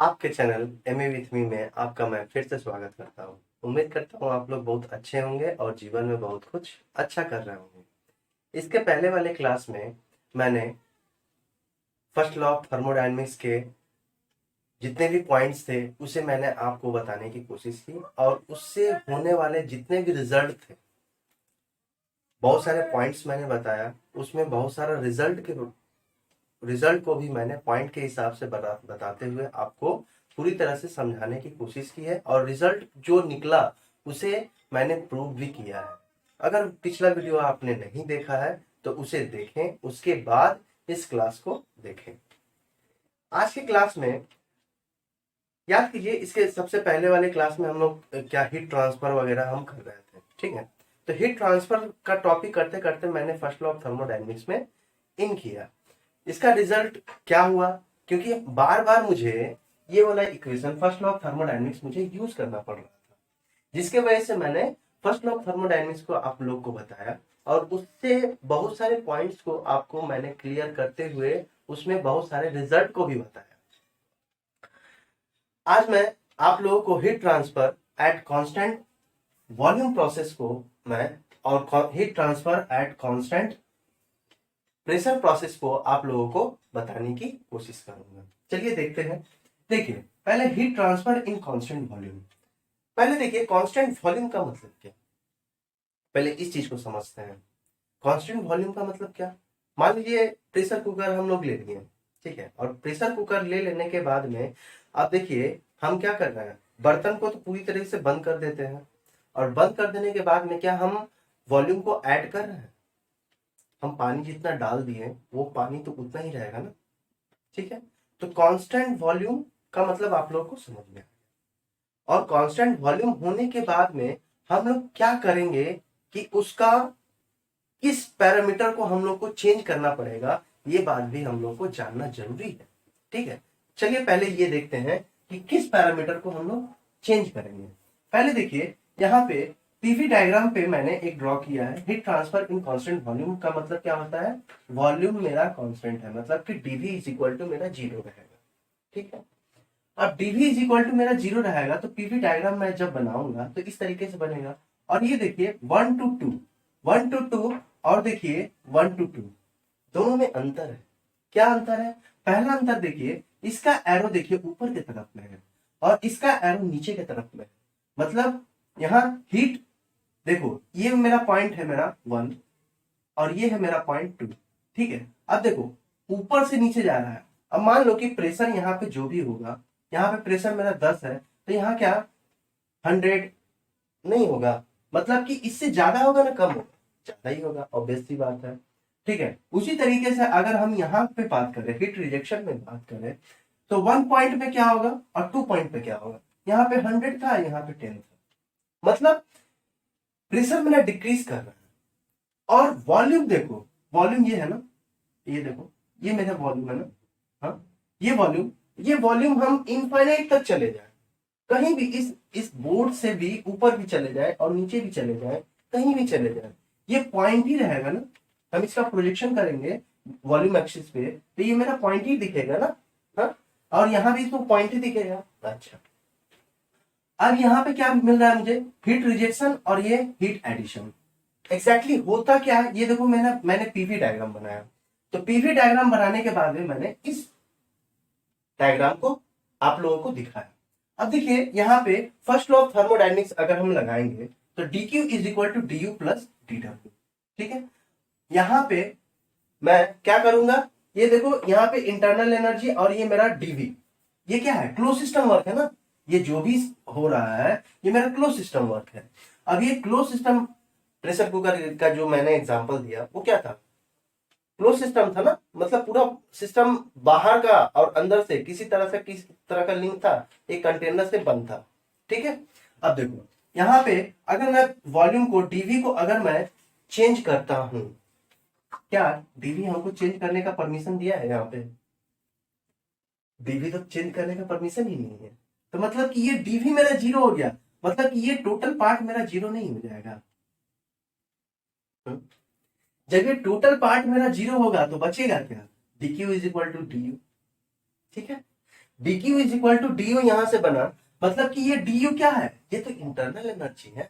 आपके channel MA with me में आपका मैं फिर से स्वागत करता हूँ। उम्मीद करता हूँ आप लोग बहुत अच्छे होंगे और जीवन में बहुत कुछ अच्छा कर रहे होंगे। इसके पहले वाले क्लास में मैंने फर्स्ट लॉ ऑफ थर्मोडायनेमिक्स के जितने भी पॉइंट्स थे उसे मैंने आपको बताने की कोशिश की और उससे होने वाले जितने भी रिजल्ट थे, बहुत सारे पॉइंट्स मैंने बताया। उसमें बहुत सारा रिजल्ट को भी मैंने पॉइंट के हिसाब से बताते हुए आपको पूरी तरह से समझाने की कोशिश की है और रिजल्ट जो निकला उसे मैंने प्रूव भी किया है। अगर पिछला वीडियो आपने नहीं देखा है तो उसे देखें, उसके बाद इस क्लास को देखें। आज की क्लास में याद कीजिए, इसके सबसे पहले वाले क्लास में हम लोग क्या हीट ट्रांसफर वगैरह हम कर रहे थे, ठीक है। तो हीट ट्रांसफर का टॉपिक करते करते मैंने फर्स्ट लॉ ऑफ थर्मोडायनेमिक्स में इन किया। इसका रिजल्ट क्या हुआ, क्योंकि बार बार मुझे ये वाला equation first law of thermodynamics मुझे यूज करना पड़ रहा था, जिसके वजह से मैंने फर्स्ट लॉ ऑफ थर्मोडायनेमिक्स को आप लोग को बताया और उससे बहुत सारे पॉइंट्स को आपको मैंने क्लियर करते हुए उसमें बहुत सारे रिजल्ट को भी बताया। आज मैं आप लोगों को heat transfer at constant volume process को मैं और heat transfer eight constant pressure process को आप लोगों को बताने की कोशिश करूंगा। चलिए देखते हैं। देखिए, पहले हीट ट्रांसफर इन कांस्टेंट वॉल्यूम। पहले देखिए कांस्टेंट वॉल्यूम का मतलब क्या, पहले इस चीज को समझते हैं। कांस्टेंट वॉल्यूम का मतलब क्या, मान लीजिए प्रेशर कुकर हम लोग ले लिए, ठीक है, और प्रेशर कुकर ले लेने के बाद में आप देखिए हम क्या कर रहे हैं, बर्तन को तो पूरी तरह से बंद कर देते हैं और बंद कर देने के बाद में क्या हम वॉल्यूम को ऐड कर रहे हैं। हम पानी जितना डाल दिए वो पानी तो उतना ही रहेगा ना, ठीक है। तो कांस्टेंट वॉल्यूम का मतलब आप लोग को समझ में आया। और कांस्टेंट वॉल्यूम होने के बाद में हम लोग क्या करेंगे कि उसका किस पैरामीटर को हम लोग को चेंज करना पड़ेगा, ये बात भी हम लोग को जानना जरूरी है, ठीक है। चलिए पहले ये देखते हैं कि किस पैरामीटर को हम लोग चेंज करेंगे। पहले देखिए यहाँ पे पीवी डायग्राम पे मैंने एक ड्रॉ किया है। हीट ट्रांसफर इन कांस्टेंट वॉल्यूम का मतलब क्या होता है, वॉल्यूम मेरा कांस्टेंट है, मतलब कि डीवी इज इक्वल टू मेरा जीरो रहेगा, ठीक है। अब डीवी इज इक्वल टू मेरा जीरो रहेगा तो पीवी डायग्राम मैं जब बनाऊंगा तो इस तरीके से बनेगा। और ये देखिए 1 to 2, 1 to 2 और देखिए 1 to 2, दोनों में अंतर है। क्या अंतर है, पहला अंतर देखिए, इसका एरो देखिए ऊपर की तरफ में है और इसका एरो नीचे की तरफ में है। मतलब यहाँ हीट देखो, ये मेरा पॉइंट है मेरा 1 और ये है मेरा पॉइंट 2, ठीक है। अब देखो ऊपर से नीचे जा रहा है। अब मान लो कि प्रेशर यहाँ पे जो भी होगा, यहाँ पे प्रेशर मेरा 10 है तो यहाँ क्या 100 नहीं होगा, मतलब कि इससे ज्यादा होगा ना कम होगा, ज्यादा ही होगा, ऑब्वियस सी बात है, ठीक है। उसी तरीके से अगर हम यहाँ पे बात करें, हीट रिजेक्शन में बात करें, तो 1 पॉइंट पे क्या होगा और 2 पॉइंट पे क्या होगा। यहाँ पे 100 था, यहाँ पे 10 था, मतलब प्रेशर मेरा डिक्रीज कर रहा है। और वॉल्यूम देखो, वॉल्यूम ये है ना, ये देखो ये मेरा वॉल्यूम है ना, हाँ ये वॉल्यूम हम इनफाइनाइट तक चले जाए, कहीं भी इस बोर्ड से भी ऊपर भी चले जाए और नीचे भी चले जाए, कहीं भी चले जाए, ये पॉइंट ही रहेगा ना। हम इसका प्रोजेक्शन करेंगे वॉल्यूम एक्सिस पे तो ये मेरा पॉइंट ही दिखेगा ना, हाँ। और यहाँ भी तो पॉइंट ही दिखेगा। अच्छा, अब यहाँ पे क्या मिल रहा है मुझे, हीट रिजेक्शन और ये हीट एडिशन। एग्जैक्टली होता क्या है ये देखो, मैंने पीवी डायग्राम बनाया। तो पीवी डायग्राम बनाने के बाद में मैंने इस डायग्राम को आप लोगों को दिखाया। अब देखिए यहाँ पे फर्स्ट लॉ ऑफ थर्मोडायनेमिक्स अगर हम लगाएंगे तो dq is equal to du plus dw, ठीक है। यहाँ पे मैं क्या करूंगा, ये देखो यहाँ पे इंटरनल एनर्जी और ये मेरा dv, ये क्या है, क्लोज सिस्टम वर्क है ना। ये जो भी हो रहा है ये मेरा क्लोज सिस्टम वर्क है। अब ये क्लोज सिस्टम प्रेशर कुकर का जो मैंने एग्जांपल दिया वो क्या था, क्लोज सिस्टम था ना, मतलब पूरा सिस्टम बाहर का और अंदर से किसी तरह का लिंक था, एक कंटेनर से बंद था, ठीक है। अब देखो यहाँ पे अगर मैं वॉल्यूम को डीवी को अगर मैं चेंज करता हूं, क्या डीवी हमको चेंज करने का परमिशन दिया है, यहाँ पे डीवी तो चेंज करने का परमिशन ही नहीं है। तो मतलब कि ये डीवी मेरा जीरो हो गया, मतलब कि ये टोटल पार्ट मेरा जीरो नहीं हो जाएगा। जब ये टोटल पार्ट मेरा जीरो होगा तो बचेगा क्या, dq is equal to du, ठीक है। dq is equal to du यहां से बना, मतलब कि ये du क्या है, ये तो इंटरनल एनर्जी है।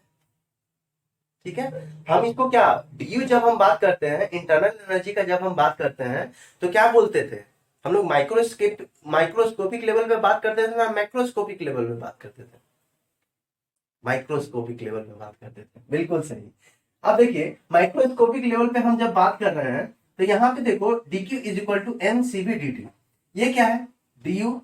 ठीक है, हम इसको क्या, du जब हम बात करते हैं इंटरनल एनर्जी का, जब हम बात करते हैं तो क्या बोलते थे हम लोग, माइक्रोस्कोपिक लेवल पे बात करते थे ना मैक्रोस्कोपिक लेवल पे बात करते थे, माइक्रोस्कोपिक लेवल पे बात करते थे, बिल्कुल सही। अब देखिए माइक्रोस्कोपिक लेवल पे हम जब बात कर रहे हैं तो यहाँ पे देखो dq is equal to M C B D T, ये क्या है du।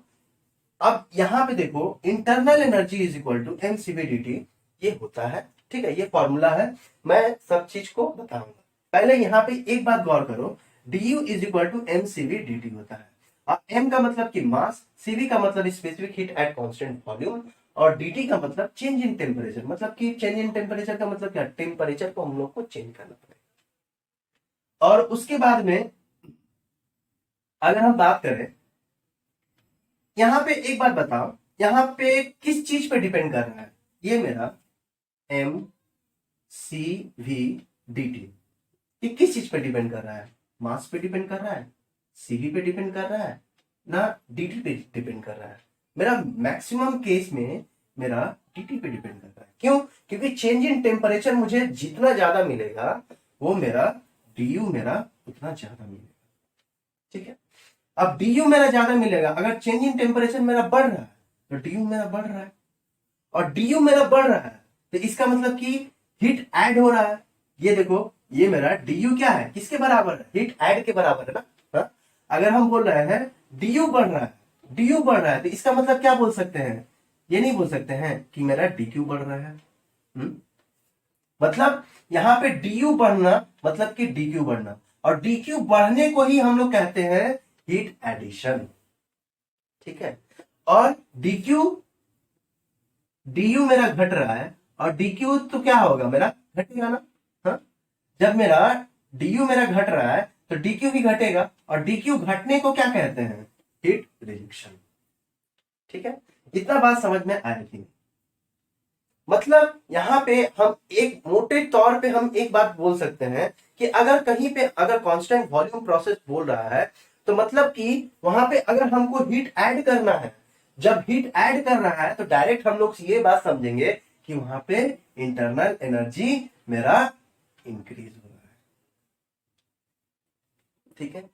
अब यहाँ पे देखो internal energy is equal to M C B D T, ये होता है। ठीक है, ये फॉर्मूला है, मैं सब चीज को बताऊंगा। पहले यहाँ पे एक बात गौर करो, du is equal to M C B D T होता है। अब m का मतलब कि मास, cv का मतलब specific heat at constant volume, और dt का मतलब चेंज इन टेम्परेचर, मतलब कि चेंज इन टेम्परेचर का मतलब क्या, टेम्परेचर को हम लोग को चेंज करना पड़ेगा। और उसके बाद में अगर हम बात करें, यहां पे एक बात बताओ, यहां पे किस चीज पे डिपेंड कर रहा है, ये मेरा M C V D T, ये किस चीज पे डिपेंड कर रहा है, मास पे डिपेंड कर रहा है, सीवी पे डिपेंड कर रहा है, ना dt पे डिपेंड कर रहा है। मेरा मैक्सिमम केस में मेरा dt पे डिपेंड कर रहा है। क्यों? क्योंकि चेंज इन टेम्परेचर मुझे जितना ज्यादा मिलेगा वो मेरा du मेरा उतना ज्यादा मिलेगा। ठीक है, अब du मेरा ज्यादा मिलेगा, अगर चेंज इन टेम्परेचर मेरा बढ़ रहा है तो du मेरा बढ़ रहा है, और du मेरा बढ़ रहा है तो इसका मतलब कि हीट ऐड हो रहा है। ये देखो ये मेरा du क्या है, किसके बराबर है, हीट ऐड के बराबर है ना। हाँ? अगर हम बोल रहे हैं du बढ़ रहा है, du बढ़ रहा है, तो इसका मतलब क्या बोल सकते हैं, ये नहीं बोल सकते हैं कि मेरा dq बढ़ रहा है। मतलब यहां पे du बढ़ना मतलब कि dq बढ़ना, और dq बढ़ने को ही हम लोग कहते हैं हीट एडिशन। ठीक है, और du मेरा घट रहा है, और dq तो क्या होगा, मेरा घटेगा ना। हाँ? जब मेरा du मेरा घट रहा है तो dq भी घटेगा, और dq घटने को क्या कहते हैं, हीट रिजेक्शन। ठीक है, इतना बात समझ में आया कि नहीं? मतलब यहां पे हम एक मोटे तौर पे हम एक बात बोल सकते हैं कि अगर कहीं पे अगर कांस्टेंट वॉल्यूम प्रोसेस बोल रहा है तो मतलब कि वहां पे अगर हमको हीट ऐड करना है, जब हीट ऐड कर रहा है तो डायरेक्ट हम लोग ये बात समझेंगे कि वहां पे इंटरनल एनर्जी मेरा इंक्रीज हो रहा है। ठीक है,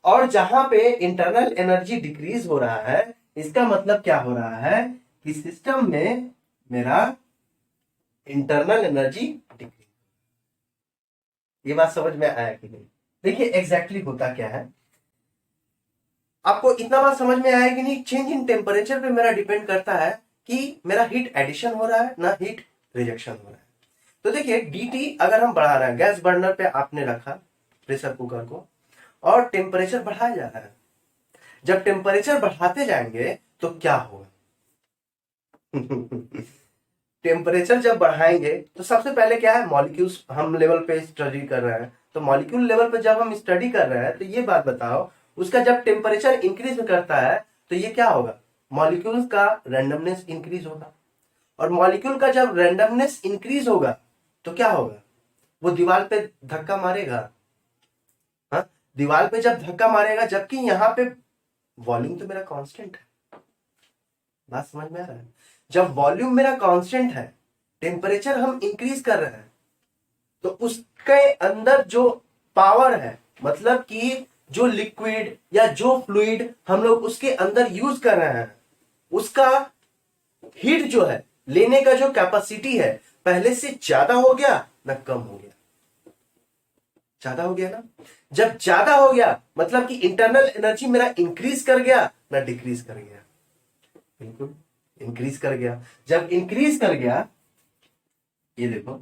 और जहां पे इंटरनल एनर्जी डिक्रीज हो रहा है, इसका मतलब क्या हो रहा है कि सिस्टम में मेरा इंटरनल एनर्जी डिक्रीज। ये बात समझ में आया कि नहीं? देखिए एग्जैक्टली होता क्या है, आपको इतना बात समझ में आया कि नहीं, चेंज इन टेम्परेचर पे मेरा डिपेंड करता है कि मेरा हीट एडिशन हो रहा है ना हीट रिजेक्शन हो रहा है। तो देखिए dt अगर हम बढ़ा रहे हैं, गैस बर्नर पे आपने रखा प्रेशर कुकर को और टेम्परेचर बढ़ाया जा रहा है, जब टेम्परेचर बढ़ाते जाएंगे तो क्या होगा टेम्परेचर जब बढ़ाएंगे तो सबसे पहले क्या है, मॉलिक्यूल्स हम लेवल पे स्टडी कर रहे हैं, तो मॉलिक्यूल लेवल पे जब हम स्टडी कर रहे हैं तो ये बात बताओ, उसका जब टेम्परेचर इंक्रीज करता है तो ये क्या होगा, मॉलिक्यूल्स का रैंडमनेस इंक्रीज होगा, और मॉलिक्यूल का जब रैंडमनेस इंक्रीज होगा तो क्या होगा, वो दीवार पे धक्का मारेगा। हाँ, दीवार पे जब धक्का मारेगा, जबकि यहाँ पे वॉल्यूम तो मेरा कांस्टेंट है। बात समझ में आ रहा है, जब वॉल्यूम मेरा कांस्टेंट है, टेम्परेचर हम इंक्रीज कर रहे हैं, तो उसके अंदर जो पावर है, मतलब कि जो लिक्विड या जो फ्लूइड हम लोग उसके अंदर यूज कर रहे हैं, उसका हीट जो है लेने का जो कैपेसिटी है पहले से ज्यादा हो गया ना कम हो गया, ज्यादा हो गया ना। जब ज्यादा हो गया मतलब कि इंटरनल एनर्जी मेरा इंक्रीज कर गया ना डिक्रीज कर गया, बिल्कुल इंक्रीज कर गया। जब इंक्रीज कर गया, ये देखो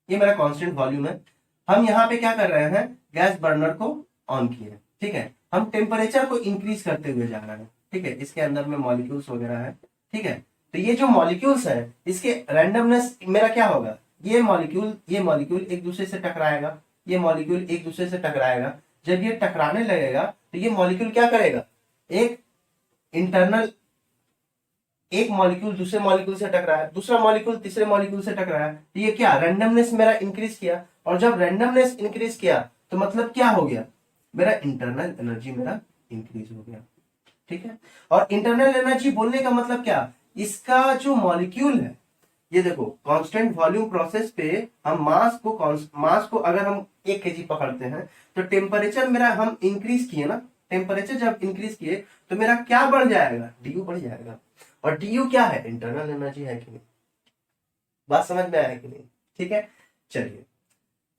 ये मेरा कांस्टेंट वॉल्यूम है, हम यहां पे क्या कर रहे हैं, गैस बर्नर को ऑन किए, ठीक है, हम टेम्परेचर को इंक्रीज करते हुए जा रहे हैं। ठीक है, इसके अंदर में मॉलिक्यूल्स वगैरह है। ठीक है, तो ये जो मॉलिक्यूल्स है इसके रैंडमनेस मेरा क्या होगा, ये मॉलिक्यूल एक दूसरे से टकराएगा, ये मॉलिक्यूल एक दूसरे से टकराएगा, जब ये टकराने लगेगा तो ये मॉलिक्यूल क्या करेगा, एक इंटरनल, एक मॉलिक्यूल दूसरे मॉलिक्यूल से टकराया, दूसरा मॉलिक्यूल तीसरे मॉलिक्यूल से टकराया, तो ये क्या, रैंडमनेस मेरा इंक्रीज किया, और जब रैंडमनेस इंक्रीज किया तो मतलब क्या हो गया, मेरा इंटरनल एनर्जी मेरा इंक्रीज हो गया। ठीक है। और इंटरनल एनर्जी बोलने का मतलब क्या, इसका जो मॉलिक्यूल है, ये देखो कांस्टेंट वॉल्यूम प्रोसेस पे हम मास को अगर हम 1 kg पकड़ते हैं तो टेम्परेचर मेरा हम इंक्रीज किए ना, टेम्परेचर जब इंक्रीज किए तो मेरा क्या बढ़ जाएगा, डी बढ़ जाएगा। और डी क्या है, इंटरनल एनर्जी है कि नहीं, बात समझ में आया कि नहीं। ठीक है, चलिए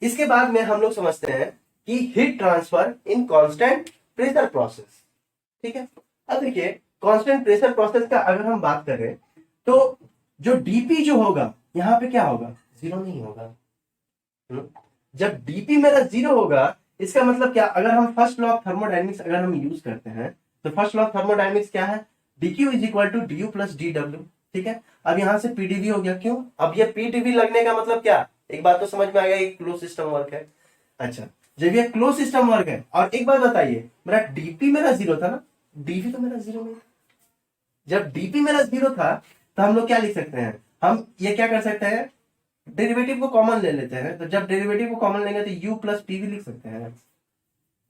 इसके बाद में हम लोग समझते हैं कि हीट ट्रांसफर इन कांस्टेंट प्रेशर प्रोसेस। ठीक है, अब देखिए कांस्टेंट प्रेशर प्रोसेस का अगर हम बात करें तो जो डीपी जो होगा यहां पे क्या होगा, जीरो नहीं होगा। जब डीपी मेरा जीरो होगा इसका मतलब क्या, अगर हम फर्स्ट लॉ ऑफ थर्मोडायनेमिक्स अगर हम यूज करते हैं तो फर्स्ट लॉ ऑफ थर्मोडायनेमिक्स क्या है, dq is equal to D plus D W. ठीक है, अब यहां से पीडीवी हो गया, क्यों, अब ये पीडीवी लगने का मतलब क्या, एक बात तो समझ में आ गया, एक क्लोज सिस्टम वर्क है। अच्छा, जब ये क्लोज सिस्टम वर्क है, और एक बात बताइए मेरा डीपी मेरा जीरो था ना, डीवी तो मेरा जीरो नहीं था। जब डीपी मेरा जीरो था तो हम लोग क्या लिख सकते हैं, हम ये क्या कर सकते हैं, डेरिवेटिव को कॉमन ले लेते हैं। तो जब डेरिवेटिव को कॉमन लेंगे तो u प्लस पीवी लिख सकते हैं।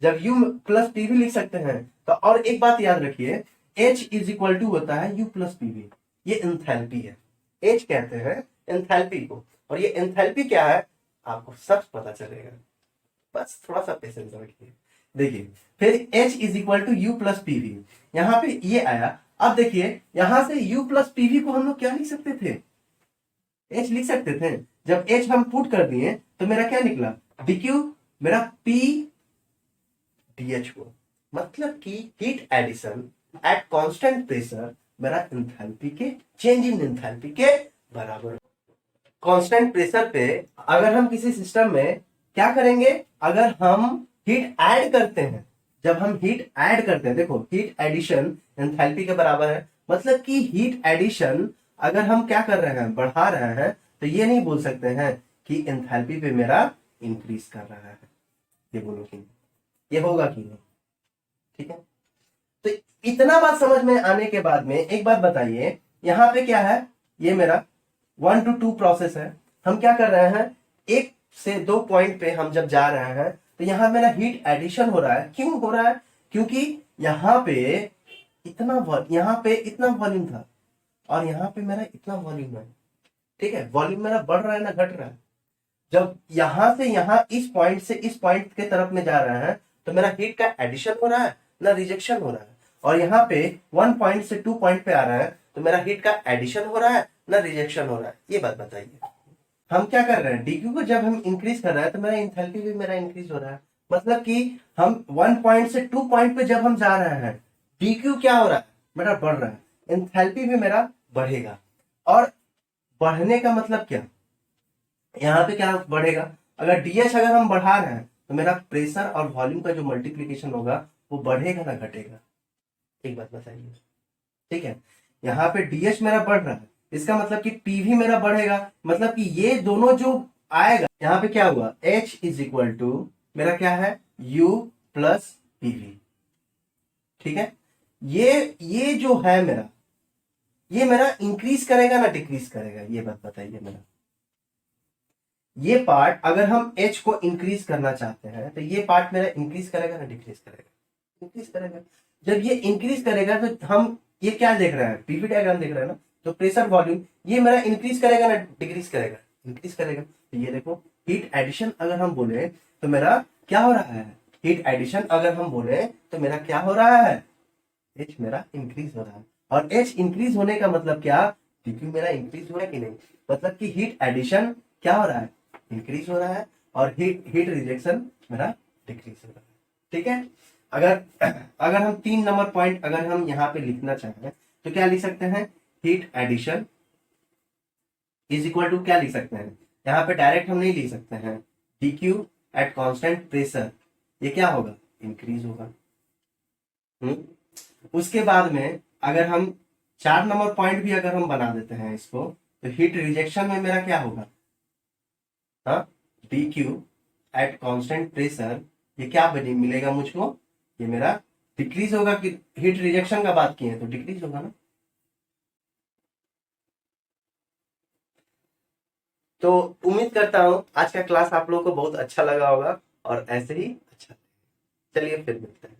जब u प्लस पीवी लिख सकते हैं तो और एक बात याद रखिए, h इज इक्वल टू होता है u प्लस पीवी, ये एंथैल्पी है, h कहते हैं एंथैल्पी को, और ये एंथैल्पी क्या है आपको सब पता चलेगा, बस थोड़ा सा पेशेंस रखिए। देखिए फिर h is equal to U plus PV, यहां पे ये आया। अब देखिए यहां से u प्लस पीवी को हम लोग क्या लिख सकते थे, h लिख सकते थे। जब h हम पुट कर दिए तो मेरा क्या निकला, dq मेरा p dh को, मतलब कि heat addition at constant pressure मेरा एंथैल्पी के चेंज इन एंथैल्पी के बराबर। कांस्टेंट प्रेशर पे अगर हम किसी सिस्टम में क्या करेंगे, अगर हम हीट ऐड करते हैं, जब हम हीट ऐड करते हैं, देखो हीट एडिशन एंथैल्पी के बराबर है, मतलब कि हीट एडिशन अगर हम क्या कर रहे हैं, बढ़ा रहे हैं, तो ये नहीं बोल सकते हैं कि एंथैल्पी पे मेरा इंक्रीज कर रहा है, ये बोलो कि नहीं, ये होगा कि नहीं। ठीक है, तो इतना बात समझ में आने के बाद में एक बात बताइए, यहां पे क्या है, ये मेरा 1 to 2 प्रोसेस है। हम क्या कर रहे हैं, 1 से 2 पॉइंट पे हम जब जा रहे हैं तो यहां मेरा हीट एडिशन हो रहा है, क्यों हो रहा है, क्योंकि यहां पे यहां पे इतना वॉल्यूम था और यहां पे मेरा इतना वॉल्यूम है। ठीक है, वॉल्यूम मेरा बढ़ रहा है ना घट रहा है। जब यहां से यहां इस पॉइंट से इस पॉइंट के तरफ में जा रहे हैं तो मेरा हीट का एडिशन हो रहा है ना रिजेक्शन हो रहा है। और यहाँ पे 1 पॉइंट से 2 पॉइंट पे आ रहा है तो मेरा हीट का एडिशन हो रहा है ना रिजेक्शन हो रहा है, ये बात बताइए। हम क्या कर रहे हैं, डीक्यू को जब हम इंक्रीज कर रहे हैं तो मेरा इंथैल्पी भी मेरा इंक्रीज हो रहा है, मतलब कि हम 1 पॉइंट से 2 पॉइंट पे जब हम जा रहे हैं डीक्यू क्या हो रहा है, मेरा बढ़ रहा है, इंथैल्पी भी मेरा बढ़ेगा। और बढ़ने का मतलब क्या, यहाँ पे क्या बढ़ेगा, अगर डीएच अगर हम बढ़ा रहे हैं तो मेरा प्रेशर और वॉल्यूम का जो मल्टीप्लीकेशन होगा वो बढ़ेगा ना घटेगा, एक बात बताइए। ठीक है, यहाँ पे डीएच मेरा बढ़ रहा है, इसका मतलब कि पीवी मेरा बढ़ेगा, मतलब कि ये दोनों जो आएगा, यहाँ पे क्या हुआ, H इज इक्वल टू मेरा क्या है, U प्लस पीवी। ठीक है, ये जो है मेरा, ये मेरा इंक्रीज करेगा ना डिक्रीज करेगा, ये बात बताइए मेरा। ये पार्ट अगर हम H को इंक्रीज करना चाहते हैं तो ये पार्ट मेरा इंक्रीज करेगा ना डिक्रीज करेगा, इंक्रीज करेगा। जब ये इंक्रीज करेगा तो हम ये क्या देख रहे हैं, पीवी डायग्राम देख रहे हैं ना, तो प्रेशर वॉल्यूम ये मेरा इंक्रीज करेगा ना डिक्रीज करेगा, इंक्रीज करेगा। तो ये देखो हीट एडिशन अगर हम बोले तो मेरा क्या हो रहा है, हीट एडिशन अगर हम बोले तो मेरा क्या हो रहा है, H मेरा इंक्रीज हो रहा है। और H इंक्रीज होने का मतलब क्या, डीक्यू मेरा इंक्रीज हो रहा है कि नहीं, मतलब कि हीट एडिशन क्या हो रहा है, इंक्रीज हो रहा है, और हीट रिजेक्शन मेरा डिक्रीज हो रहा है। ठीक है, अगर अगर हम 3 नंबर पॉइंट अगर हम यहाँ पे लिखना चाहें तो क्या लिख सकते हैं, heat addition is equal to क्या लिख सकते हैं, यहाँ पे डायरेक्ट हम नहीं लिख सकते हैं, डीक्यू एट कांस्टेंट प्रेशर, ये क्या होगा, इंक्रीज होगा। उसके बाद में अगर हम 4 नंबर पॉइंट भी अगर हम बना देते हैं इसको, तो हीट रिजेक्शन में मेरा क्या होगा, हाँ, dq एट कांस्टेंट प्रेशर, ये क्या बनी मिलेगा मुझको, ये मेरा डिक्रीज होगा, कि हीट रिजेक्शन का बात किए तो डिक्रीज होगा ना। तो उम्मीद करता हूं आज का क्लास आप लोगों को बहुत अच्छा लगा होगा और ऐसे ही अच्छा, चलिए फिर मिलते हैं।